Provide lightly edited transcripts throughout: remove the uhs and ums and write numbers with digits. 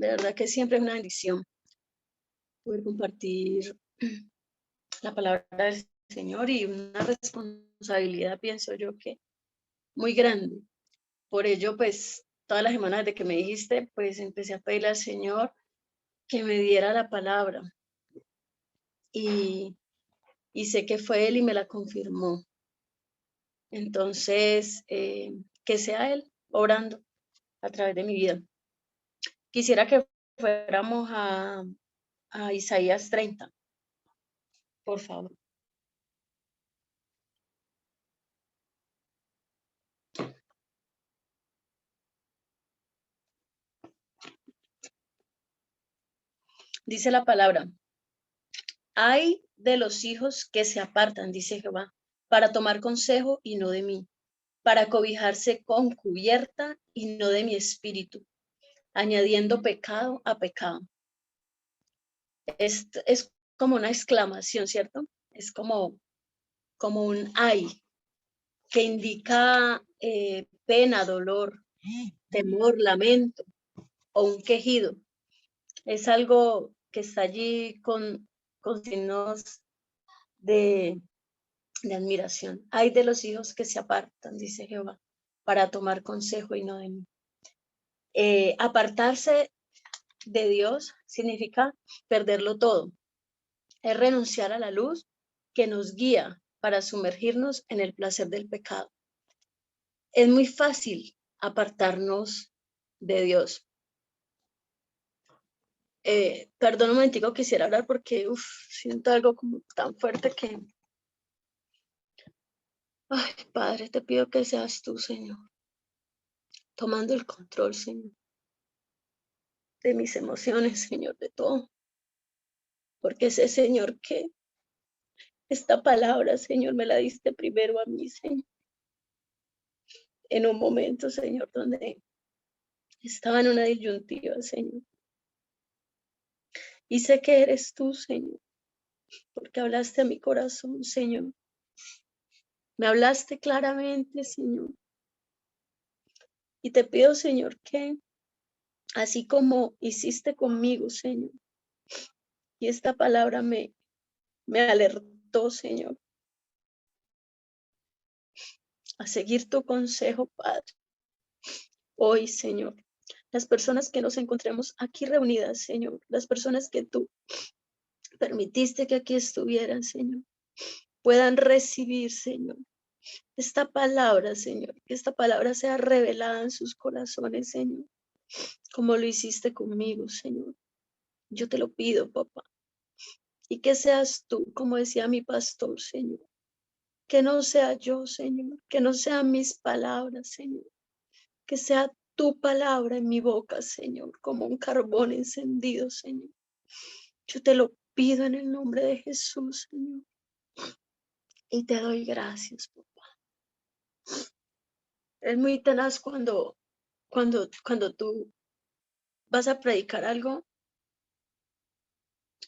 De verdad que siempre es una bendición poder compartir la palabra del Señor y una responsabilidad, pienso yo, que muy grande. Por ello, pues, todas las semanas de que me dijiste, pues empecé a pedirle al Señor que me diera la palabra. Y sé que fue Él y me la confirmó. Entonces, que sea Él obrando a través de mi vida. Quisiera que fuéramos a Isaías 30, por favor. Dice la palabra: ay de los hijos que se apartan, dice Jehová, para tomar consejo y no de mí, para cobijarse con cubierta y no de mi espíritu, añadiendo pecado a pecado. Es como una exclamación, ¿cierto? Es como un ay, que indica pena, dolor, temor, lamento o un quejido. Es algo que está allí con signos de admiración. Ay de los hijos que se apartan, dice Jehová, para tomar consejo y no de mí. Apartarse de Dios significa perderlo todo. Es renunciar a la luz que nos guía para sumergirnos en el placer del pecado. Es muy fácil apartarnos de Dios. Perdón un momentico, quisiera hablar porque siento algo como tan fuerte que... Ay, Padre, te pido que seas tú, Señor, tomando el control, Señor, de mis emociones, Señor, de todo. Porque sé, Señor, que esta palabra, Señor, me la diste primero a mí, Señor. En un momento, Señor, donde estaba en una disyuntiva, Señor. Y sé que eres tú, Señor, porque hablaste a mi corazón, Señor. Me hablaste claramente, Señor. Y te pido, Señor, que así como hiciste conmigo, Señor, y esta palabra me alertó, Señor, a seguir tu consejo, Padre. Hoy, Señor, las personas que nos encontremos aquí reunidas, Señor, las personas que tú permitiste que aquí estuvieran, Señor, puedan recibir, Señor, esta palabra, Señor, que esta palabra sea revelada en sus corazones, Señor, como lo hiciste conmigo, Señor. Yo te lo pido, papá, y que seas tú, como decía mi pastor, Señor, que no sea yo, Señor, que no sean mis palabras, Señor, que sea tu palabra en mi boca, Señor, como un carbón encendido, Señor. Yo te lo pido en el nombre de Jesús, Señor, y te doy gracias, papá. Es muy tenaz cuando tú vas a predicar algo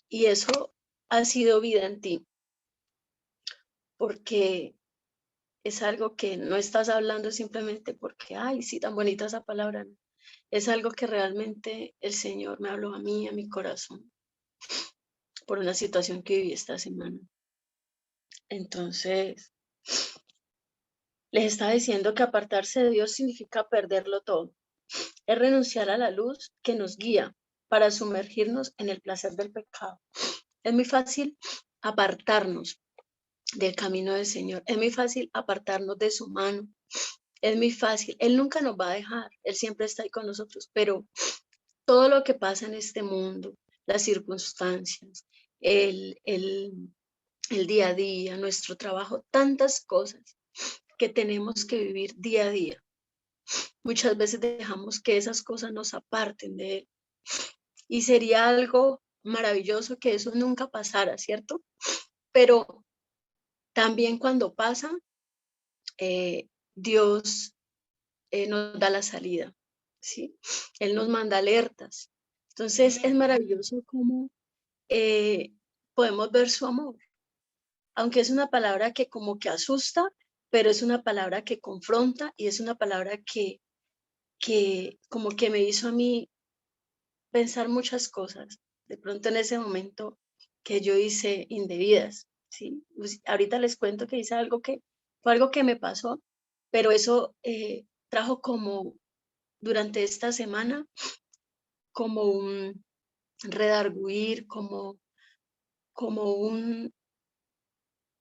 y eso ha sido vida en ti, porque es algo que no estás hablando simplemente porque, ay, sí, tan bonita esa palabra. No. Es algo que realmente el Señor me habló a mí, a mi corazón, por una situación que viví esta semana. Entonces, les estaba diciendo que apartarse de Dios significa perderlo todo. Es renunciar a la luz que nos guía para sumergirnos en el placer del pecado. Es muy fácil apartarnos del camino del Señor. Es muy fácil apartarnos de su mano. Es muy fácil. Él nunca nos va a dejar. Él siempre está ahí con nosotros. Pero todo lo que pasa en este mundo, las circunstancias, el día a día, nuestro trabajo, tantas cosas que tenemos que vivir día a día. Muchas veces dejamos que esas cosas nos aparten de Él. Y sería algo maravilloso que eso nunca pasara, ¿cierto? Pero también cuando pasa, Dios nos da la salida, ¿sí? Él nos manda alertas. Entonces es maravilloso cómo podemos ver su amor. Aunque es una palabra que como que asusta, pero es una palabra que confronta y es una palabra que como que me hizo a mí pensar muchas cosas, de pronto en ese momento que yo hice indebidas, ¿sí? Pues, ahorita les cuento que hice fue algo que me pasó, pero eso trajo como durante esta semana como un redarguir, como un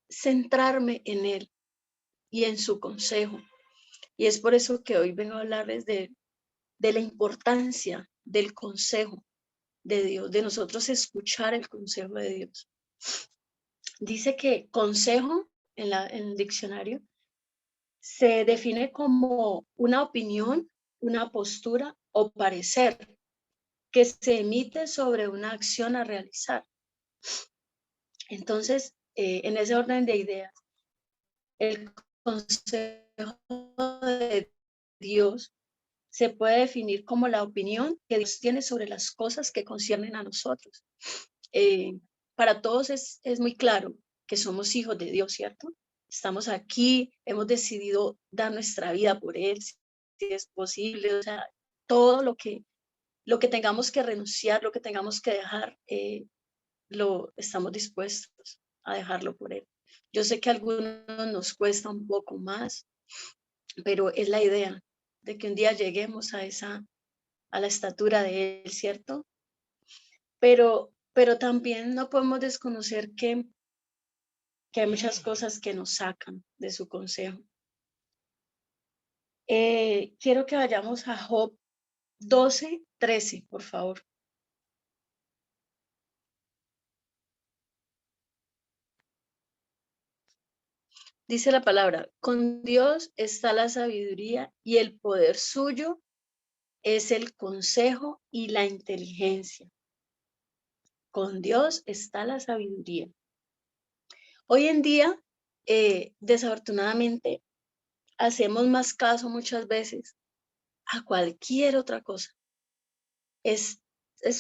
centrarme en él y en su consejo. Y es por eso que hoy vengo a hablarles de la importancia del consejo de Dios, de nosotros escuchar el consejo de Dios. Dice que consejo en el diccionario se define como una opinión, una postura o parecer que se emite sobre una acción a realizar. Entonces, en ese orden de ideas, el consejo de Dios se puede definir como la opinión que Dios tiene sobre las cosas que conciernen a nosotros. Para todos es muy claro que somos hijos de Dios, ¿cierto? Estamos aquí, hemos decidido dar nuestra vida por Él, si es posible, o sea, todo lo que tengamos que renunciar, lo que tengamos que dejar, lo estamos dispuestos a dejarlo por Él. Yo sé que a algunos nos cuesta un poco más, pero es la idea de que un día lleguemos a la estatura de Él, ¿cierto? Pero también no podemos desconocer que hay muchas cosas que nos sacan de su consejo. Quiero que vayamos a Job 12:13, por favor. Dice la palabra, con Dios está la sabiduría y el poder suyo es el consejo y la inteligencia. Con Dios está la sabiduría. Hoy en día, desafortunadamente, hacemos más caso muchas veces a cualquier otra cosa. Es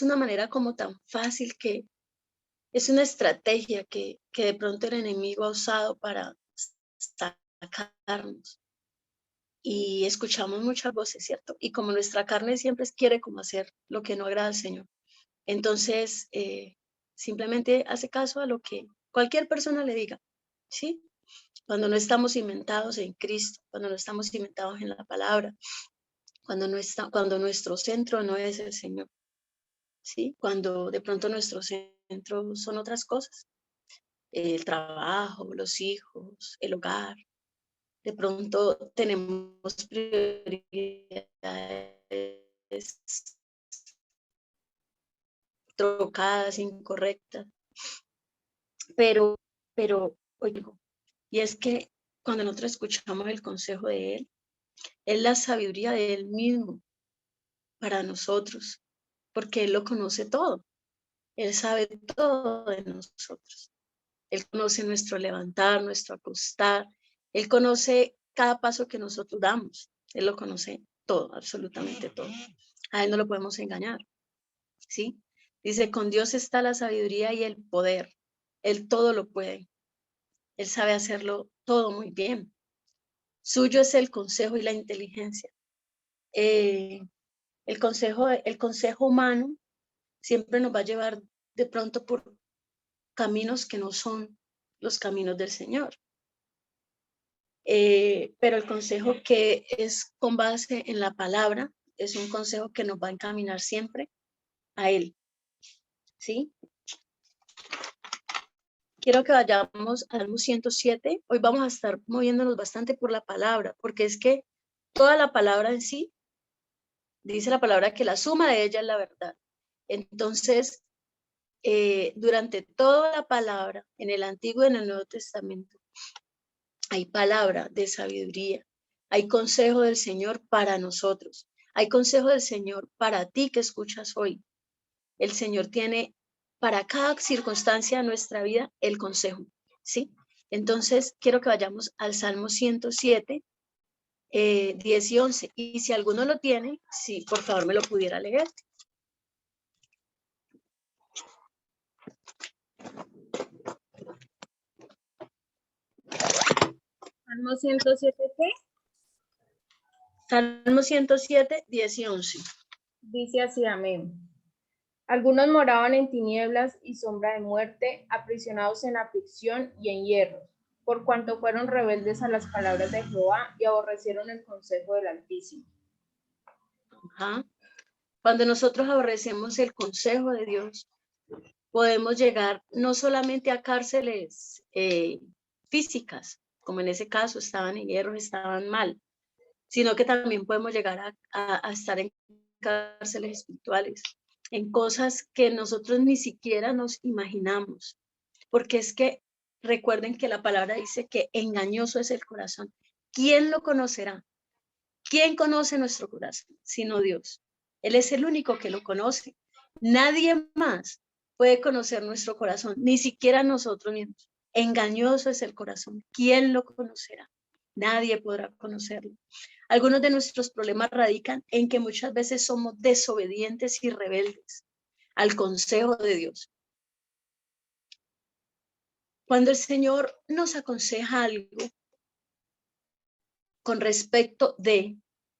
una manera como tan fácil que es una estrategia que de pronto el enemigo ha usado para sacarnos. Y escuchamos muchas voces, ¿cierto? Y como nuestra carne siempre quiere como hacer lo que no agrada al Señor, entonces simplemente hace caso a lo que cualquier persona le diga, ¿sí? Cuando no estamos cimentados en Cristo, cuando no estamos cimentados en la palabra, cuando nuestro centro no es el Señor, ¿sí? Cuando de pronto nuestro centro son otras cosas, el trabajo, los hijos, el hogar. De pronto tenemos prioridades trocadas, incorrectas, pero, oigo, y es que cuando nosotros escuchamos el consejo de Él, es la sabiduría de Él mismo para nosotros, porque Él lo conoce todo, Él sabe todo de nosotros, Él conoce nuestro levantar, nuestro acostar, Él conoce cada paso que nosotros damos, Él lo conoce todo, absolutamente todo. A Él no lo podemos engañar, ¿sí? Dice, con Dios está la sabiduría y el poder. Él todo lo puede. Él sabe hacerlo todo muy bien. Suyo es el consejo y la inteligencia. El consejo humano siempre nos va a llevar de pronto por caminos que no son los caminos del Señor. Pero el consejo que es con base en la palabra es un consejo que nos va a encaminar siempre a Él, ¿sí? Quiero que vayamos al Salmo 107. Hoy vamos a estar moviéndonos bastante por la palabra, porque es que toda la palabra en sí, dice la palabra que la suma de ella es la verdad. Entonces, durante toda la palabra, en el Antiguo y en el Nuevo Testamento, hay palabra de sabiduría, hay consejo del Señor para nosotros, hay consejo del Señor para ti que escuchas hoy. El Señor tiene para cada circunstancia de nuestra vida el consejo, ¿sí? Entonces, quiero que vayamos al Salmo 107, 10 y 11. Y si alguno lo tiene, sí, por favor me lo pudiera leer. Salmo 107, ¿qué? Salmo 107, 10 y 11. Dice así, amén. Algunos moraban en tinieblas y sombra de muerte, aprisionados en aflicción y en hierros, por cuanto fueron rebeldes a las palabras de Jehová y aborrecieron el consejo del Altísimo. Ajá. Cuando nosotros aborrecemos el consejo de Dios, podemos llegar no solamente a cárceles físicas, como en ese caso estaban en hierro, estaban mal, sino que también podemos llegar a estar en cárceles espirituales, en cosas que nosotros ni siquiera nos imaginamos, porque es que recuerden que la palabra dice que engañoso es el corazón. ¿Quién lo conocerá? ¿Quién conoce nuestro corazón sino Dios? Él es el único que lo conoce. Nadie más puede conocer nuestro corazón, ni siquiera nosotros mismos. Engañoso es el corazón. ¿Quién lo conocerá? Nadie podrá conocerlo. Algunos de nuestros problemas radican en que muchas veces somos desobedientes y rebeldes al consejo de Dios. Cuando el Señor nos aconseja algo con respecto de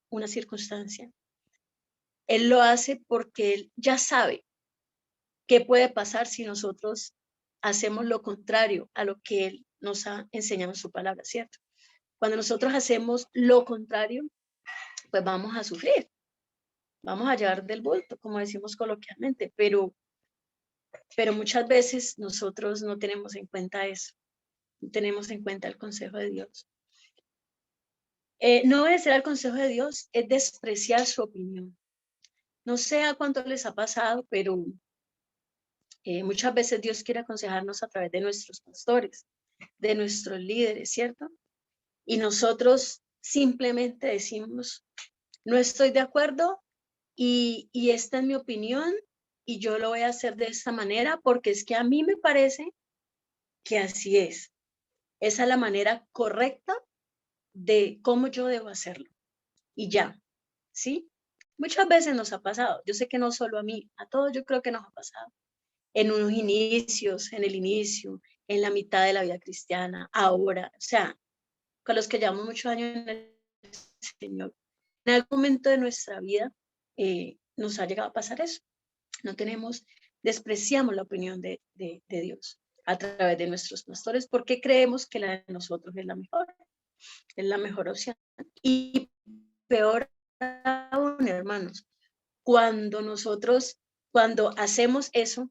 una circunstancia, Él lo hace porque Él ya sabe qué puede pasar si nosotros hacemos lo contrario a lo que Él nos ha enseñado en su palabra, ¿cierto? Cuando nosotros hacemos lo contrario, pues vamos a sufrir, vamos a llevar del bulto, como decimos coloquialmente, pero muchas veces nosotros no tenemos en cuenta eso, no tenemos en cuenta el consejo de Dios. No obedecer al consejo de Dios es despreciar su opinión. No sé a cuánto les ha pasado, pero muchas veces Dios quiere aconsejarnos a través de nuestros pastores, de nuestros líderes, ¿cierto? Y nosotros simplemente decimos, no estoy de acuerdo y esta es mi opinión y yo lo voy a hacer de esta manera porque es que a mí me parece que así es. Esa es la manera correcta de cómo yo debo hacerlo. Y ya, ¿sí? Muchas veces nos ha pasado. Yo sé que no solo a mí, a todos yo creo que nos ha pasado. En unos inicios, en el inicio, en la mitad de la vida cristiana, ahora, o sea, con los que llevamos muchos años en el Señor. En algún momento de nuestra vida nos ha llegado a pasar eso. No tenemos, despreciamos la opinión de Dios a través de nuestros pastores porque creemos que la de nosotros es la mejor opción. Y peor aún, hermanos, cuando hacemos eso,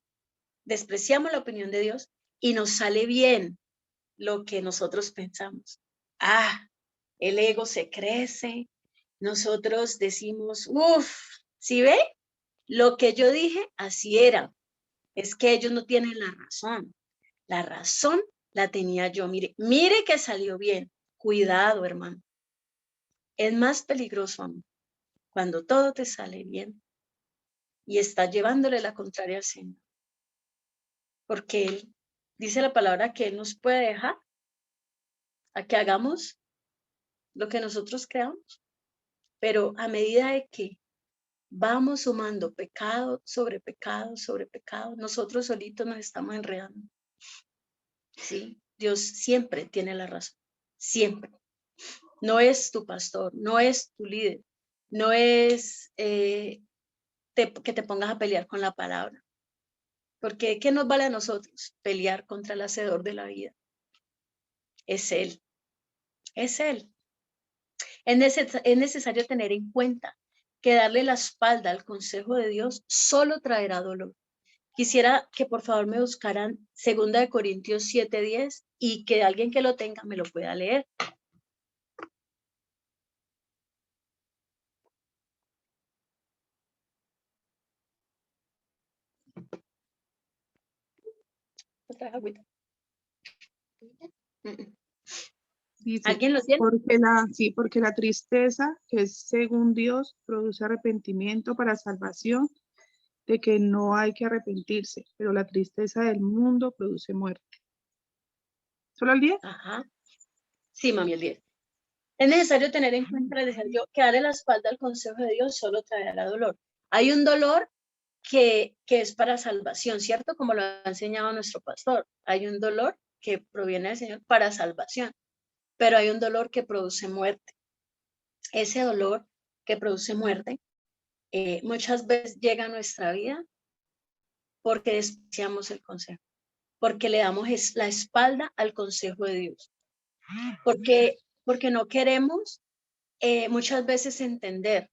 despreciamos la opinión de Dios y nos sale bien lo que nosotros pensamos. El ego se crece, nosotros decimos, ¿sí ve? Lo que yo dije, así era. Es que ellos no tienen la razón la tenía yo, mire que salió bien. Cuidado, hermano. Es más peligroso, amor, cuando todo te sale bien y estás llevándole la contraria al Señor. Porque Él dice la palabra que Él nos puede dejar a que hagamos lo que nosotros creamos, pero a medida de que vamos sumando pecado sobre pecado sobre pecado, nosotros solitos nos estamos enredando. Sí, Dios siempre tiene la razón, siempre. No es tu pastor, no es tu líder, no es que te pongas a pelear con la palabra. Porque ¿qué nos vale a nosotros pelear contra el hacedor de la vida? Es Él, es Él. Es necesario tener en cuenta que darle la espalda al consejo de Dios solo traerá dolor. Quisiera que por favor me buscaran 2 Corintios 7:10 y que alguien que lo tenga me lo pueda leer. Dice, ¿Alguien lo tiene? porque la tristeza, que es según Dios, produce arrepentimiento para salvación, de que no hay que arrepentirse, pero la tristeza del mundo produce muerte. ¿Solo el 10? Ajá. Sí, mami, el 10. Es necesario tener en cuenta, les decía yo, que darle la espalda al consejo de Dios solo traerá dolor. Hay un dolor que es para salvación, ¿cierto? Como lo ha enseñado nuestro pastor. Hay un dolor que proviene del Señor para salvación, pero hay un dolor que produce muerte. Ese dolor que produce muerte muchas veces llega a nuestra vida porque despreciamos el consejo, porque le damos la espalda al consejo de Dios, porque no queremos muchas veces entender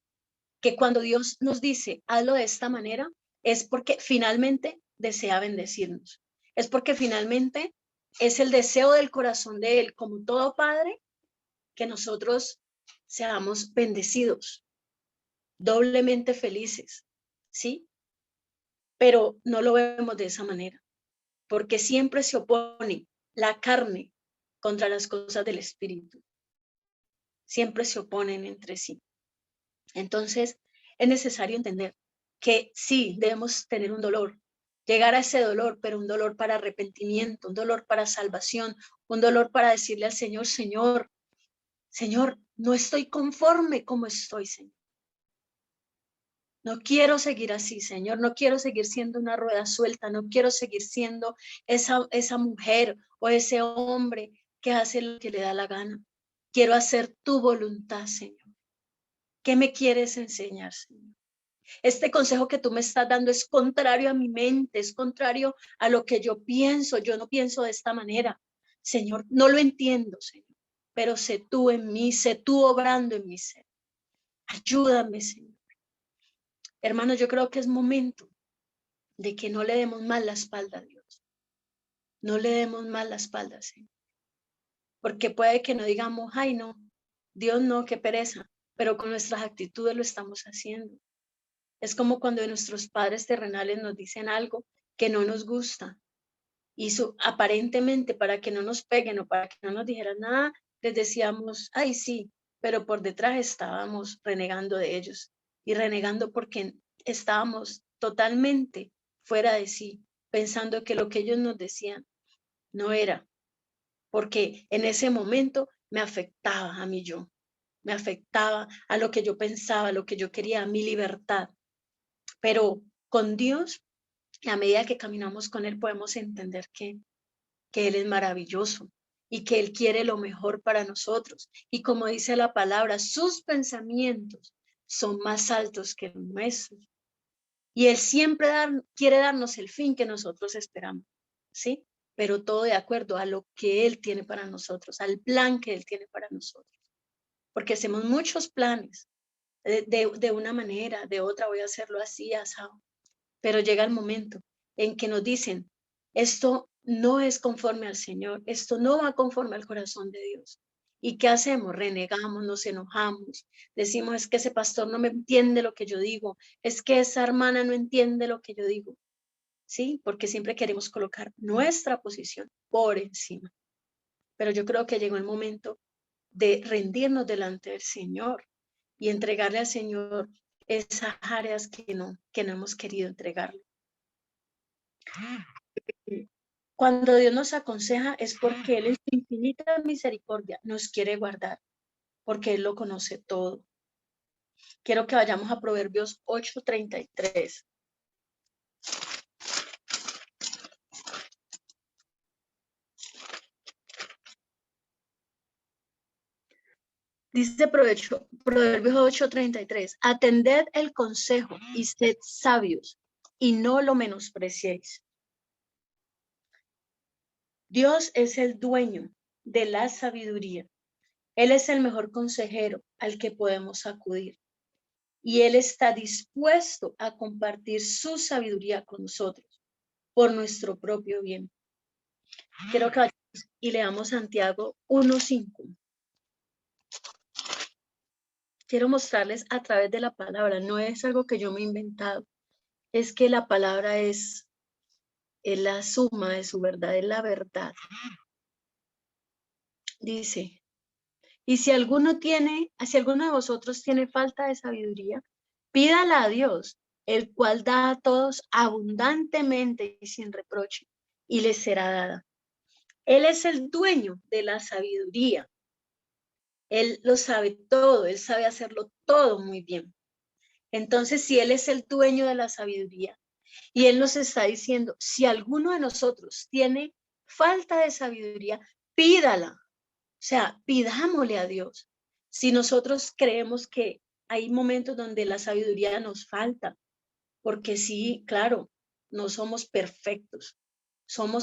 que cuando Dios nos dice, hazlo de esta manera, es porque finalmente desea bendecirnos. Es porque finalmente es el deseo del corazón de Él, como todo padre, que nosotros seamos bendecidos, doblemente felices, ¿sí? Pero no lo vemos de esa manera, porque siempre se opone la carne contra las cosas del Espíritu. Siempre se oponen entre sí. Entonces, es necesario entender que sí, debemos tener un dolor, llegar a ese dolor, pero un dolor para arrepentimiento, un dolor para salvación, un dolor para decirle al Señor, Señor, no estoy conforme como estoy, Señor. No quiero seguir así, Señor, no quiero seguir siendo una rueda suelta, no quiero seguir siendo esa mujer o ese hombre que hace lo que le da la gana. Quiero hacer tu voluntad, Señor. ¿Qué me quieres enseñar, Señor? Este consejo que tú me estás dando es contrario a mi mente, es contrario a lo que yo pienso. Yo no pienso de esta manera. Señor, no lo entiendo, Señor, pero sé tú en mí, sé tú obrando en mi ser. Ayúdame, Señor. Hermanos, yo creo que es momento de que no le demos más la espalda a Dios. No le demos más la espalda, Señor. Porque puede que no digamos, ay, no, Dios no, qué pereza, pero con nuestras actitudes lo estamos haciendo. Es como cuando nuestros padres terrenales nos dicen algo que no nos gusta y aparentemente para que no nos peguen o para que no nos dijeran nada, les decíamos, ay, sí, pero por detrás estábamos renegando de ellos y renegando porque estábamos totalmente fuera de sí, pensando que lo que ellos nos decían no era, porque en ese momento me afectaba a mí yo, me afectaba a lo que yo pensaba, a lo que yo quería, a mi libertad. Pero con Dios, a medida que caminamos con Él, podemos entender que Él es maravilloso y que Él quiere lo mejor para nosotros. Y como dice la palabra, sus pensamientos son más altos que los nuestros. Y Él siempre quiere darnos el fin que nosotros esperamos, ¿sí? Pero todo de acuerdo a lo que Él tiene para nosotros, al plan que Él tiene para nosotros. Porque hacemos muchos planes de una manera, de otra, voy a hacerlo así, asado. Pero llega el momento en que nos dicen, esto no es conforme al Señor, esto no va conforme al corazón de Dios. ¿Y qué hacemos? Renegamos, nos enojamos, decimos, es que ese pastor no me entiende lo que yo digo, es que esa hermana no entiende lo que yo digo. Sí, porque siempre queremos colocar nuestra posición por encima. Pero yo creo que llegó el momento de rendirnos delante del Señor y entregarle al Señor esas áreas que no hemos querido entregarle. Cuando Dios nos aconseja es porque Él en su infinita misericordia nos quiere guardar, porque Él lo conoce todo. Quiero que vayamos a Proverbios 8:33. Dice Proverbios 8:33, atended el consejo y sed sabios y no lo menospreciéis. Dios es el dueño de la sabiduría. Él es el mejor consejero al que podemos acudir. Y Él está dispuesto a compartir su sabiduría con nosotros por nuestro propio bien. Quiero que vayamos y leamos Santiago 1:5. Quiero mostrarles a través de la palabra, no es algo que yo me he inventado, es que la palabra es la suma de su verdad, es la verdad. Dice, y si alguno de vosotros tiene falta de sabiduría, pídala a Dios, el cual da a todos abundantemente y sin reproche, y les será dada. Él es el dueño de la sabiduría. Él lo sabe todo, Él sabe hacerlo todo muy bien. Entonces, si Él es el dueño de la sabiduría y Él nos está diciendo, si alguno de nosotros tiene falta de sabiduría, pídala. O sea, pidámosle a Dios. Si nosotros creemos que hay momentos donde la sabiduría nos falta, porque sí, claro, no somos perfectos.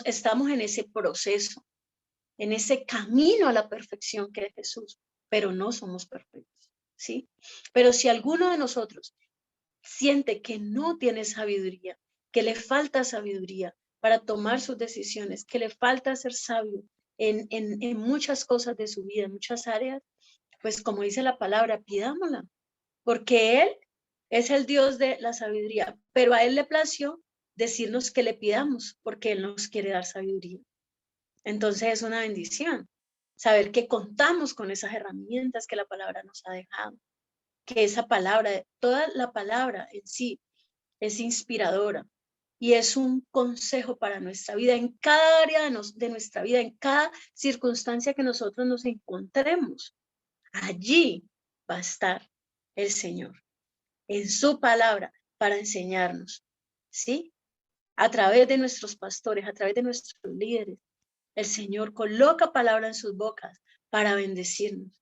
Estamos en ese proceso, en ese camino a la perfección que es Jesús, pero no somos perfectos, ¿sí? Pero si alguno de nosotros siente que no tiene sabiduría, que le falta sabiduría para tomar sus decisiones, que le falta ser sabio en muchas cosas de su vida, en muchas áreas, pues como dice la palabra, pidámosla, porque Él es el Dios de la sabiduría, pero a Él le plació decirnos que le pidamos, porque Él nos quiere dar sabiduría. Entonces es una bendición saber que contamos con esas herramientas que la palabra nos ha dejado, que esa palabra, toda la palabra en sí es inspiradora y es un consejo para nuestra vida, en cada área de nuestra vida, en cada circunstancia que nosotros nos encontremos. Allí va a estar el Señor, en su palabra, para enseñarnos, ¿sí? A través de nuestros pastores, a través de nuestros líderes, el Señor coloca palabra en sus bocas para bendecirnos,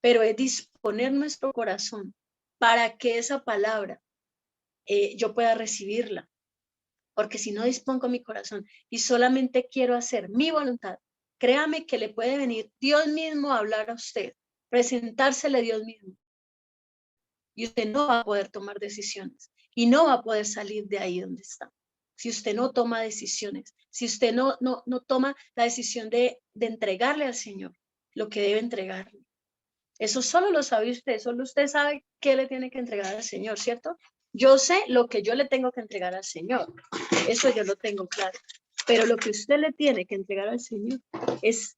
pero es disponer nuestro corazón para que esa palabra yo pueda recibirla, porque si no dispongo mi corazón y solamente quiero hacer mi voluntad, créame que le puede venir Dios mismo a hablar a usted, presentársele Dios mismo, y usted no va a poder tomar decisiones y no va a poder salir de ahí donde está. Si usted no toma decisiones, si usted no toma la decisión de entregarle al Señor lo que debe entregarle. Eso solo lo sabe usted, solo usted sabe qué le tiene que entregar al Señor, ¿cierto? Yo sé lo que yo le tengo que entregar al Señor, eso yo lo tengo claro, pero lo que usted le tiene que entregar al Señor es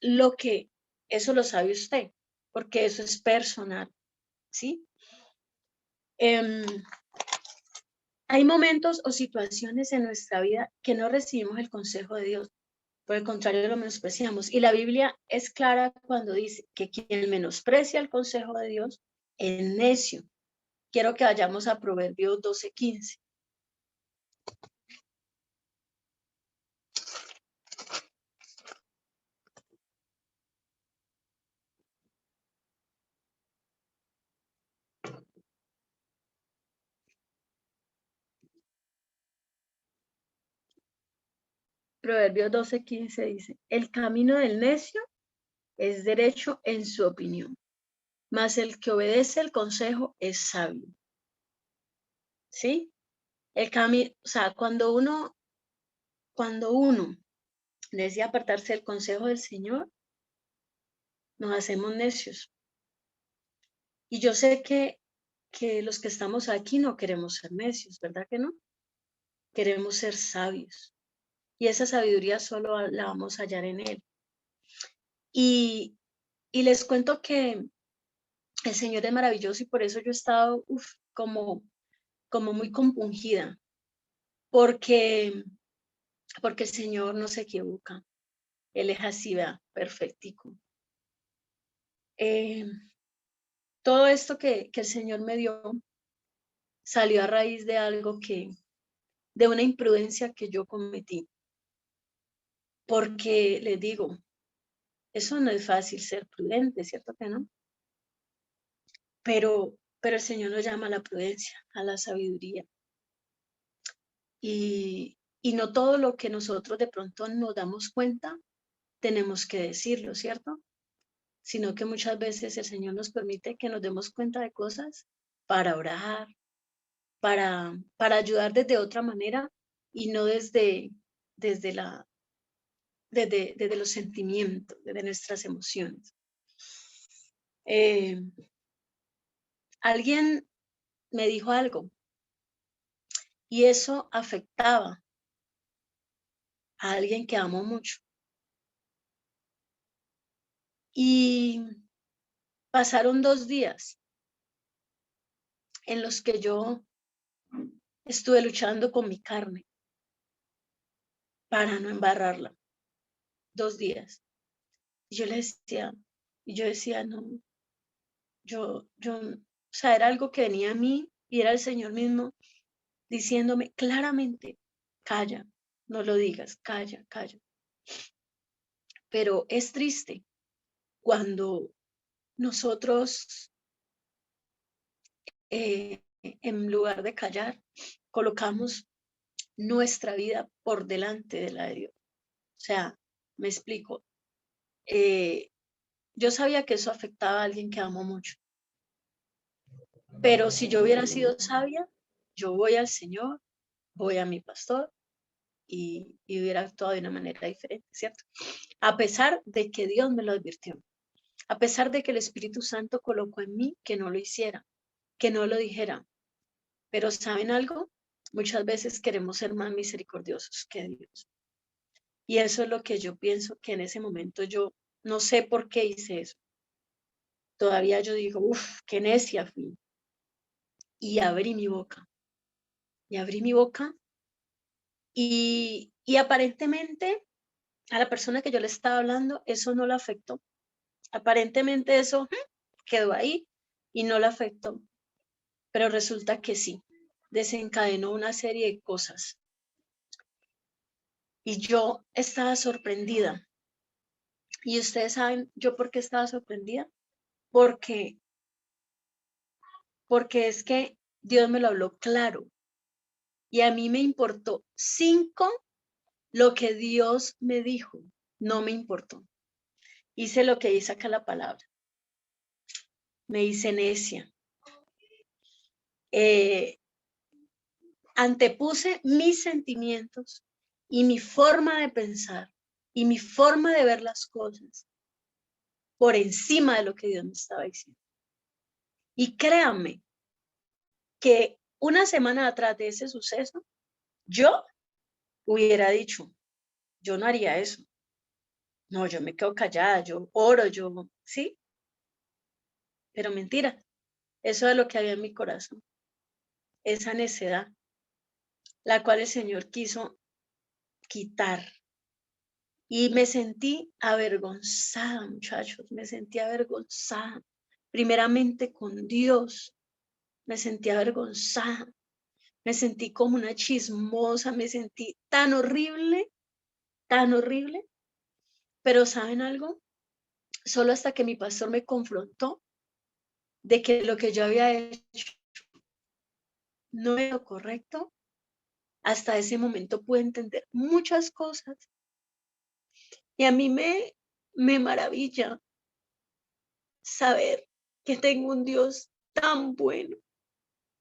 eso lo sabe usted, porque eso es personal, ¿sí? Hay momentos o situaciones en nuestra vida que no recibimos el consejo de Dios, por el contrario lo menospreciamos. Y la Biblia es clara cuando dice que quien menosprecia el consejo de Dios es necio. Quiero que vayamos a Proverbios 12:15. Proverbios 12:15 dice, el camino del necio es derecho en su opinión, mas el que obedece el consejo es sabio. ¿Sí? El camino, o sea, cuando uno decide apartarse del consejo del Señor, nos hacemos necios. Y yo sé que los que estamos aquí no queremos ser necios, ¿verdad que no? Queremos ser sabios. Y esa sabiduría solo la vamos a hallar en Él. Y les cuento que el Señor es maravilloso y por eso yo he estado como muy compungida, porque el Señor no se equivoca. Él es así, vea, perfectico. Todo esto que el Señor me dio salió a raíz de algo de una imprudencia que yo cometí. Porque les digo, eso no es fácil ser prudente, ¿cierto que no? Pero el Señor nos llama a la prudencia, a la sabiduría. Y no todo lo que nosotros de pronto nos damos cuenta, tenemos que decirlo, ¿cierto? Sino que muchas veces el Señor nos permite que nos demos cuenta de cosas para orar, para ayudar desde otra manera y no desde los sentimientos, desde nuestras emociones. Alguien me dijo algo y eso afectaba a alguien que amo mucho. Y pasaron 2 días en los que yo estuve luchando con mi carne para no embarrarla. 2 días. Y yo decía, no, o sea, era algo que venía a mí y era el Señor mismo diciéndome claramente, calla, no lo digas, calla, calla. Pero es triste cuando nosotros, en lugar de callar, colocamos nuestra vida por delante de la de Dios. O sea, me explico. Yo sabía que eso afectaba a alguien que amo mucho. Pero si yo hubiera sido sabia, yo voy al Señor, voy a mi pastor y hubiera actuado de una manera diferente, ¿cierto? A pesar de que Dios me lo advirtió, a pesar de que el Espíritu Santo colocó en mí que no lo hiciera, que no lo dijera. Pero ¿saben algo? Muchas veces queremos ser más misericordiosos que Dios. Y eso es lo que yo pienso que en ese momento yo no sé por qué hice eso. Todavía yo digo, uff, qué necia fui. Y abrí mi boca. Y abrí mi boca y aparentemente a la persona que yo le estaba hablando, eso no la afectó. Aparentemente eso quedó ahí y no la afectó. Pero resulta que sí, desencadenó una serie de cosas. Y yo estaba sorprendida. Y ustedes saben, ¿yo por qué estaba sorprendida? Porque es que Dios me lo habló claro. Y a mí me importó 5 lo que Dios me dijo. No me importó. Hice lo que dice acá la palabra. Me hice necia. Antepuse mis sentimientos y mi forma de pensar y mi forma de ver las cosas por encima de lo que Dios me estaba diciendo. Y créanme que una semana atrás de ese suceso, yo hubiera dicho, yo no haría eso. No, yo me quedo callada, yo oro, ¿sí? Pero mentira, eso es lo que había en mi corazón, esa necedad, la cual el Señor quiso quitar. Y me sentí avergonzada, muchachos, me sentí avergonzada. Primeramente con Dios, me sentí avergonzada. Me sentí como una chismosa, me sentí tan horrible, pero ¿saben algo? Solo hasta que mi pastor me confrontó de que lo que yo había hecho no era lo correcto, hasta ese momento pude entender muchas cosas. Y a mí me maravilla saber que tengo un Dios tan bueno,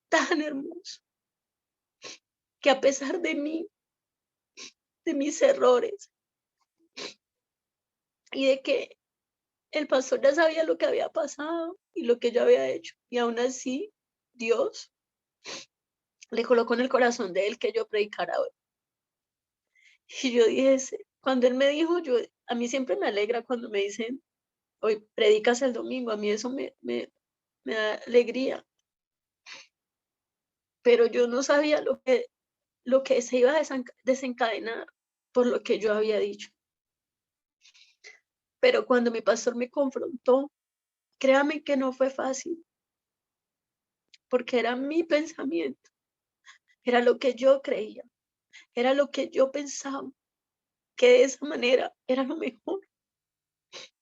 tan hermoso, que a pesar de mí, de mis errores y de que el pastor ya sabía lo que había pasado y lo que yo había hecho, y aún así Dios le colocó en el corazón de él que yo predicara hoy. Y yo dije, cuando él me dijo, a mí siempre me alegra cuando me dicen, hoy predicas el domingo, a mí eso me da alegría. Pero yo no sabía lo que se iba a desencadenar por lo que yo había dicho. Pero cuando mi pastor me confrontó, créame que no fue fácil, porque era mi pensamiento, era lo que yo creía, era lo que yo pensaba, que de esa manera era lo mejor,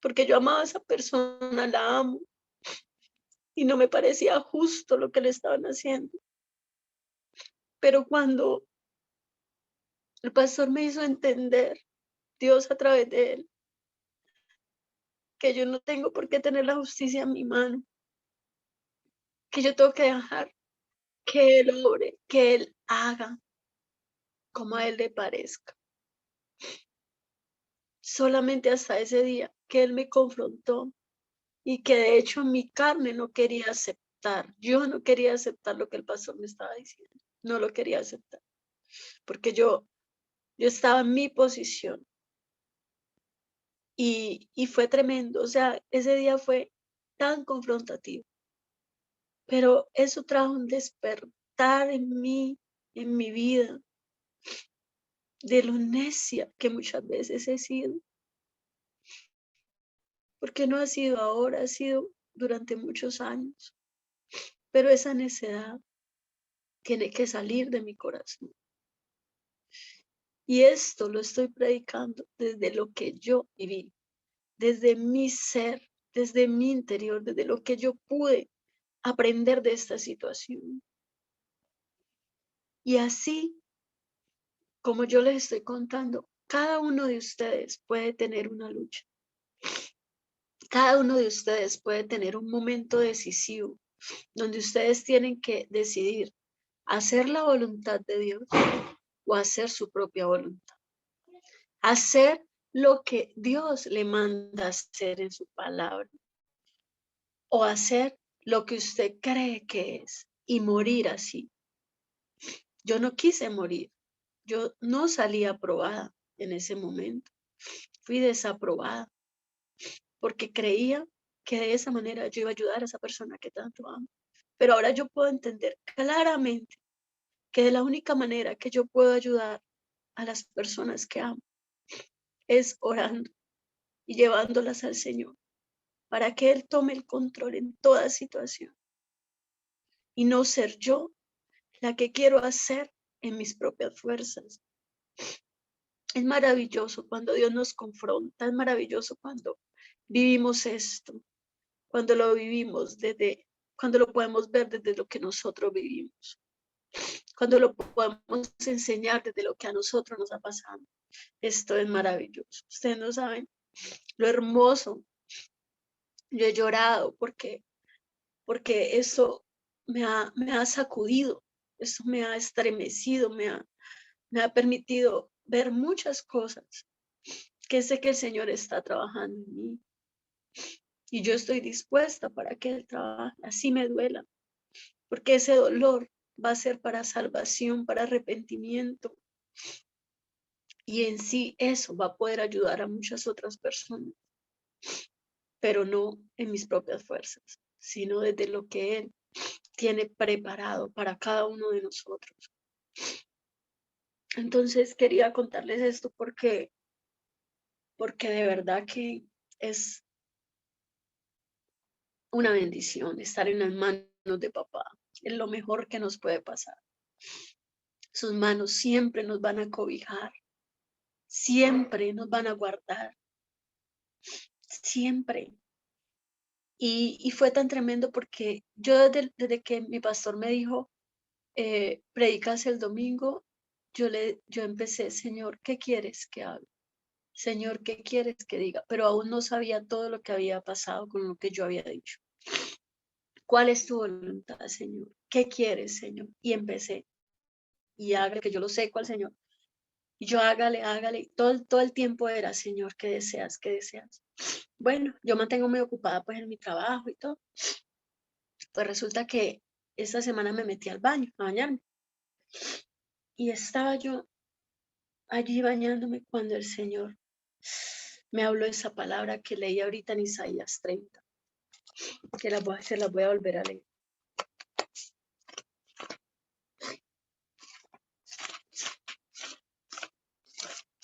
porque yo amaba a esa persona, la amo, y no me parecía justo lo que le estaban haciendo. Pero cuando el pastor me hizo entender, Dios a través de él, que yo no tengo por qué tener la justicia en mi mano, que yo tengo que dejar que Él obre, que Él haga como a Él le parezca. Solamente hasta ese día que Él me confrontó y que de hecho mi carne no quería aceptar. Yo no quería aceptar lo que el pastor me estaba diciendo. No lo quería aceptar. Porque yo estaba en mi posición. Y fue tremendo. O sea, ese día fue tan confrontativo. Pero eso trajo un despertar en mí, en mi vida, de lo necia que muchas veces he sido. Porque no ha sido ahora, ha sido durante muchos años. Pero esa necedad tiene que salir de mi corazón. Y esto lo estoy predicando desde lo que yo viví, desde mi ser, desde mi interior, desde lo que yo pude aprender de esta situación. Y así como yo les estoy contando, cada uno de ustedes puede tener una lucha. Cada uno de ustedes puede tener un momento decisivo donde ustedes tienen que decidir hacer la voluntad de Dios o hacer su propia voluntad. Hacer lo que Dios le manda hacer en su palabra o hacer lo que usted cree que es y morir así. Yo no quise morir. Yo no salí aprobada en ese momento. Fui desaprobada porque creía que de esa manera yo iba a ayudar a esa persona que tanto amo. Pero ahora yo puedo entender claramente que de la única manera que yo puedo ayudar a las personas que amo es orando y llevándolas al Señor para que Él tome el control en toda situación y no ser yo la que quiero hacer en mis propias fuerzas. Es maravilloso cuando Dios nos confronta, es maravilloso cuando vivimos esto, cuando lo vivimos cuando lo podemos ver desde lo que nosotros vivimos, cuando lo podemos enseñar desde lo que a nosotros nos ha pasado. Esto es maravilloso. Ustedes no saben lo hermoso. Yo he llorado porque eso me ha sacudido, eso me ha estremecido, me ha permitido ver muchas cosas que sé que el Señor está trabajando en mí. Y yo estoy dispuesta para que Él trabaje, así me duela, porque ese dolor va a ser para salvación, para arrepentimiento. Y en sí eso va a poder ayudar a muchas otras personas, pero no en mis propias fuerzas, sino desde lo que Él tiene preparado para cada uno de nosotros. Entonces quería contarles esto porque de verdad que es una bendición estar en las manos de papá. Es lo mejor que nos puede pasar. Sus manos siempre nos van a cobijar, siempre nos van a guardar, siempre. Y fue tan tremendo porque yo desde que mi pastor me dijo, predicas el domingo, yo empecé, Señor, ¿qué quieres que haga? Señor, ¿qué quieres que diga? Pero aún no sabía todo lo que había pasado con lo que yo había dicho. ¿Cuál es tu voluntad, Señor? ¿Qué quieres, Señor? Y empecé. Y hágale, que yo lo sé cuál, Señor. Y yo hágale. Todo el tiempo era, Señor, ¿qué deseas? ¿Qué deseas? Bueno, yo mantengo muy ocupada pues en mi trabajo y todo. Pues resulta que esta semana me metí al baño a bañarme. Y estaba yo allí bañándome cuando el Señor me habló esa palabra que leí ahorita en Isaías 30, que se las voy a volver a leer.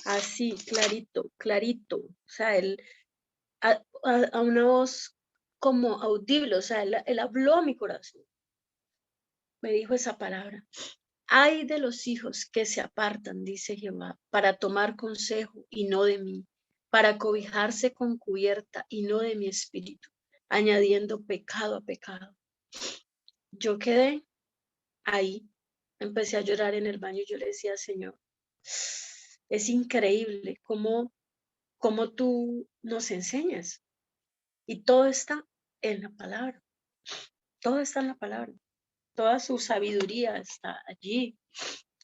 Así, clarito, clarito. O sea, él a una voz como audible, o sea, él habló a mi corazón. Me dijo esa palabra. Ay de los hijos que se apartan, dice Jehová, para tomar consejo y no de mí, para cobijarse con cubierta y no de mi espíritu, añadiendo pecado a pecado. Yo quedé ahí, empecé a llorar en el baño y yo le decía, Señor, es increíble cómo tú nos enseñas. Y todo está en la palabra, todo está en la palabra, toda su sabiduría está allí.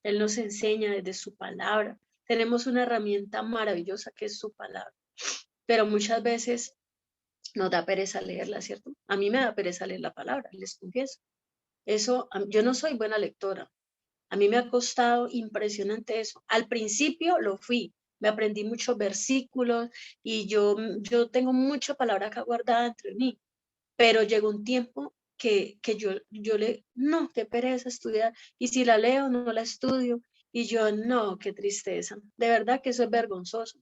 Él nos enseña desde su palabra. Tenemos una herramienta maravillosa que es su palabra, pero muchas veces nos da pereza leerla, ¿cierto? A mí me da pereza leer la palabra, les confieso. Yo no soy buena lectora. A mí me ha costado impresionante eso. Al principio lo fui, me aprendí muchos versículos y yo tengo mucha palabra acá guardada entre mí, pero llegó un tiempo que no, qué pereza estudiar, y si la leo, no la estudio, y yo, no, qué tristeza, de verdad que eso es vergonzoso,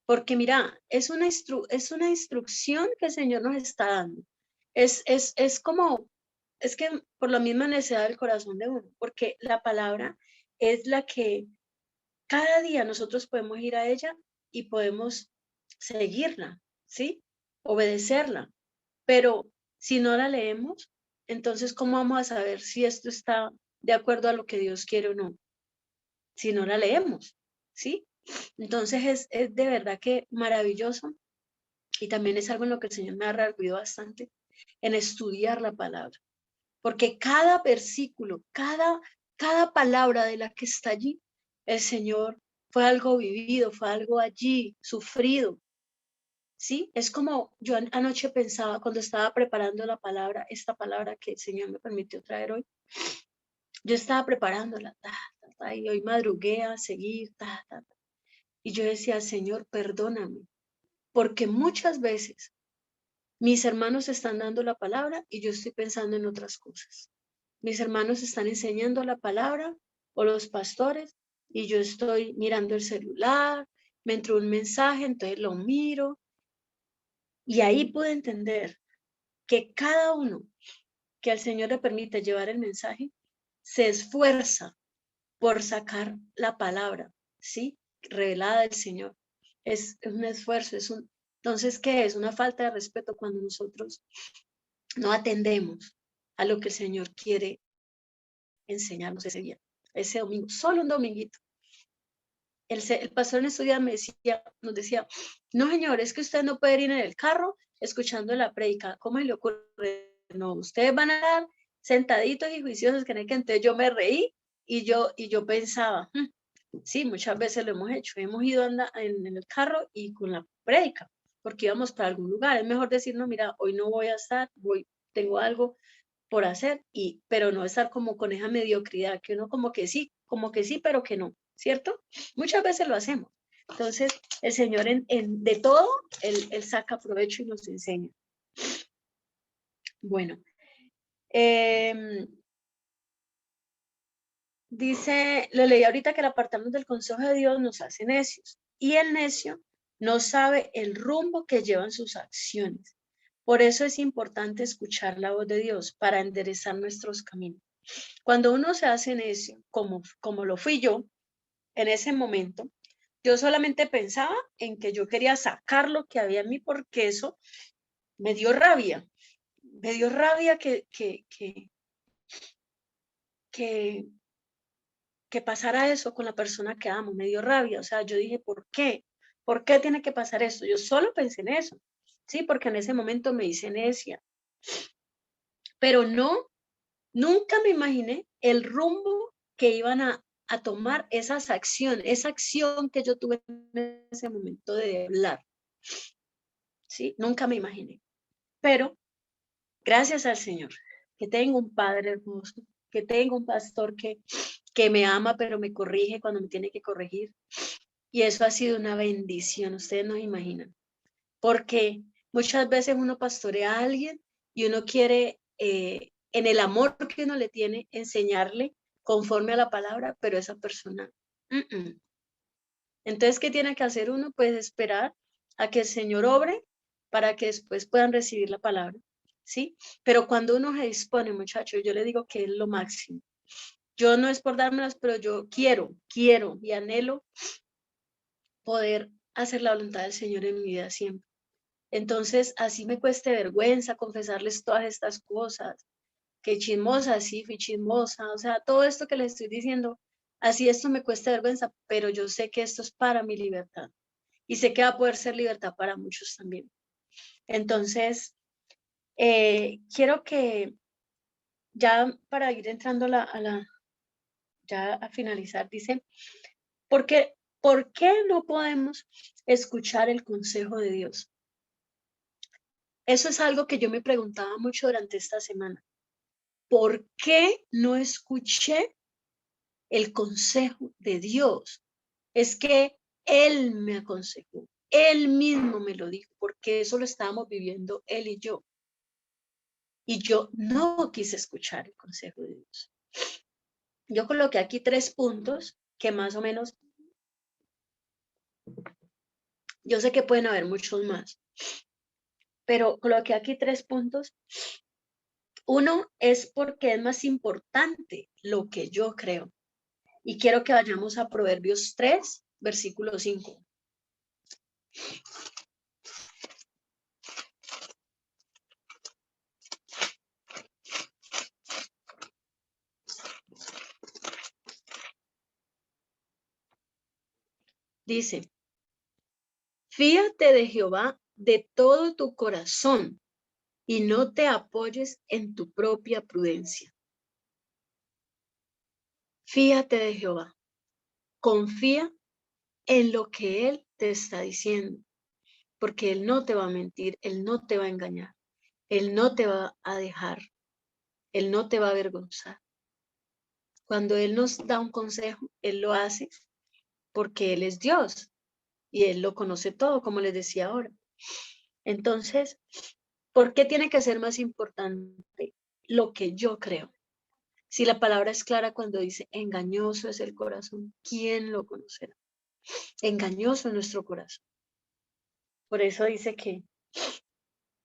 porque mira, es una instrucción que el Señor nos está dando, es como, es que por la misma necesidad del corazón de uno, porque la palabra es la que cada día nosotros podemos ir a ella y podemos seguirla, ¿sí? Obedecerla. Pero si no la leemos, entonces, ¿cómo vamos a saber si esto está de acuerdo a lo que Dios quiere o no? Si no la leemos. ¿sí? Entonces es de verdad que maravilloso, y también es algo en lo que el Señor me ha redarguido bastante, en estudiar la palabra, porque cada versículo, cada palabra de la que está allí, el Señor fue algo vivido, fue algo allí, sufrido, ¿sí? Es como yo anoche pensaba, cuando estaba preparando la palabra, esta palabra que el Señor me permitió traer hoy, yo estaba preparándola, y hoy madrugué a seguir, y yo decía, Señor, perdóname, porque muchas veces mis hermanos están dando la palabra y yo estoy pensando en otras cosas. Mis hermanos están enseñando la palabra o los pastores y yo estoy mirando el celular, me entró un mensaje, entonces lo miro y ahí pude entender que cada uno que al Señor le permite llevar el mensaje se esfuerza por sacar la palabra, ¿sí? Revelada del Señor. Es un esfuerzo, entonces, ¿qué es? Una falta de respeto cuando nosotros no atendemos a lo que el Señor quiere enseñarnos ese día, ese domingo, solo un dominguito. El pastor en estos días nos decía, no, señor, es que usted no puede ir en el carro escuchando la prédica. ¿Cómo le ocurre? No, ustedes van a dar sentaditos y juiciosos, que entonces yo me reí y yo pensaba, sí, muchas veces lo hemos hecho, hemos ido en el carro y con la prédica, porque íbamos para algún lugar. Es mejor decir, no, mira, hoy no voy a estar, tengo algo por hacer, pero no estar como con esa mediocridad, que uno como que sí, pero que no, ¿cierto? Muchas veces lo hacemos. Entonces, el Señor de todo, él saca provecho y nos enseña. Bueno, dice, lo leí ahorita, que el apartarnos del consejo de Dios nos hace necios, y el necio no sabe el rumbo que llevan sus acciones. Por eso es importante escuchar la voz de Dios para enderezar nuestros caminos. Cuando uno se hace necio, como lo fui yo en ese momento, yo solamente pensaba en que yo quería sacar lo que había en mí, porque eso me dio rabia. Me dio rabia que pasara eso con la persona que amo. Me dio rabia. O sea, yo dije, ¿por qué? ¿Por qué tiene que pasar esto? Yo solo pensé en eso. Sí, porque en ese momento me hice necia. Pero nunca me imaginé el rumbo que iban a tomar esa acción que yo tuve en ese momento de hablar. Sí, nunca me imaginé. Pero gracias al Señor, que tengo un Padre hermoso, que tengo un pastor que me ama, pero me corrige cuando me tiene que corregir. Y eso ha sido una bendición, ustedes no imaginan. Porque muchas veces uno pastorea a alguien y uno quiere, en el amor que uno le tiene, enseñarle conforme a la palabra, pero esa persona, Entonces, ¿qué tiene que hacer uno? Pues esperar a que el Señor obre para que después puedan recibir la palabra, ¿sí? Pero cuando uno se dispone, muchachos, yo le digo que es lo máximo. Yo no es por dármelas, pero yo quiero y anhelo poder hacer la voluntad del Señor en mi vida siempre. Entonces, así me cueste vergüenza confesarles todas estas cosas, que chismosa, sí, fui chismosa, o sea, todo esto que les estoy diciendo, así esto me cuesta vergüenza, pero yo sé que esto es para mi libertad y sé que va a poder ser libertad para muchos también. Entonces, quiero que ya para ir entrando ya a finalizar, dice, ¿por qué no podemos escuchar el consejo de Dios? Eso es algo que yo me preguntaba mucho durante esta semana. ¿Por qué no escuché el consejo de Dios? Es que Él me aconsejó, Él mismo me lo dijo, porque eso lo estábamos viviendo Él y yo. Y yo no quise escuchar el consejo de Dios. Yo coloqué aquí 3 puntos que más o menos, yo sé que pueden haber muchos más, pero coloqué aquí 3 puntos. Uno es porque es más importante lo que yo creo. Y quiero que vayamos a Proverbios 3, versículo 5. Dice, fíate de Jehová de todo tu corazón y no te apoyes en tu propia prudencia. Fíate de Jehová. Confía en lo que Él te está diciendo, porque Él no te va a mentir, Él no te va a engañar, Él no te va a dejar, Él no te va a avergonzar. Cuando Él nos da un consejo, Él lo hace porque Él es Dios y Él lo conoce todo, como les decía ahora. Entonces, ¿por qué tiene que ser más importante lo que yo creo? Si la palabra es clara cuando dice engañoso es el corazón, ¿quién lo conocerá? Engañoso es nuestro corazón. Por eso dice que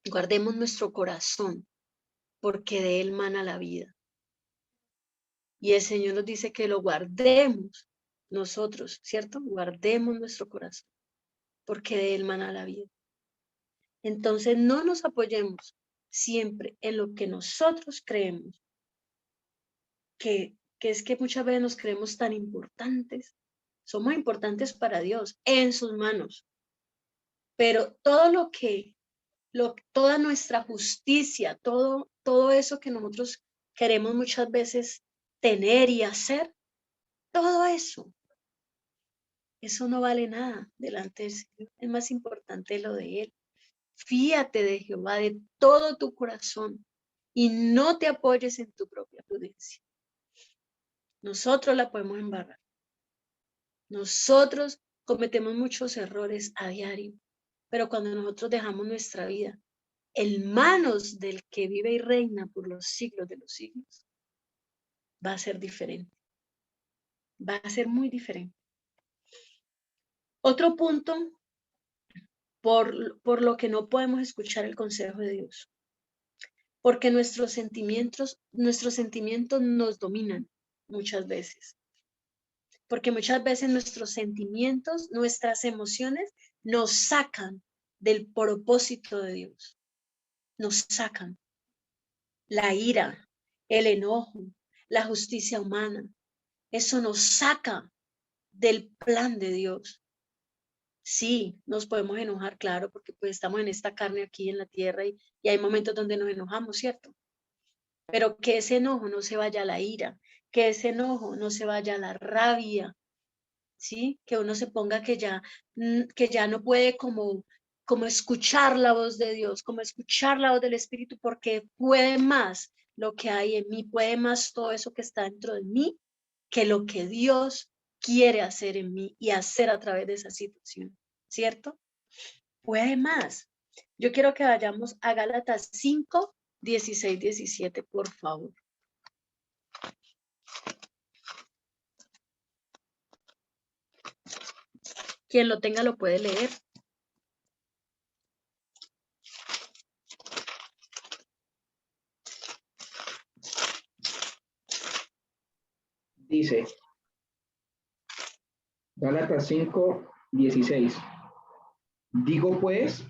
guardemos nuestro corazón, porque de él mana la vida. Y el Señor nos dice que lo guardemos nosotros, ¿cierto? Guardemos nuestro corazón, porque de él mana la vida. Entonces no nos apoyemos siempre en lo que nosotros creemos, que es que muchas veces nos creemos tan importantes. Somos importantes para Dios, en sus manos. Pero todo toda nuestra justicia, todo eso que nosotros queremos muchas veces tener y hacer, todo eso no vale nada delante del Señor. Es más importante lo de Él. Fíate de Jehová de todo tu corazón y no te apoyes en tu propia prudencia. Nosotros la podemos embarrar. Nosotros cometemos muchos errores a diario, pero cuando nosotros dejamos nuestra vida en manos del que vive y reina por los siglos de los siglos, va a ser diferente. Va a ser muy diferente. Otro punto por lo que no podemos escuchar el consejo de Dios. Porque nuestros sentimientos nos dominan muchas veces. Porque muchas veces nuestros sentimientos, nuestras emociones nos sacan del propósito de Dios. Nos sacan. La ira, el enojo, la justicia humana. Eso nos saca del plan de Dios. Sí, nos podemos enojar, claro, porque pues estamos en esta carne aquí en la tierra y hay momentos donde nos enojamos, ¿cierto? Pero que ese enojo no se vaya a la ira, que ese enojo no se vaya a la rabia, ¿sí? Que uno se ponga que ya no puede como escuchar la voz de Dios, como escuchar la voz del Espíritu, porque puede más lo que hay en mí, puede más todo eso que está dentro de mí, que lo que Dios quiere hacer en mí y hacer a través de esa situación, ¿cierto? Puede más. Yo quiero que vayamos a Gálatas 5, 16, 17, por favor. Quien lo tenga lo puede leer. Dice, Gálatas 5:16. Digo pues,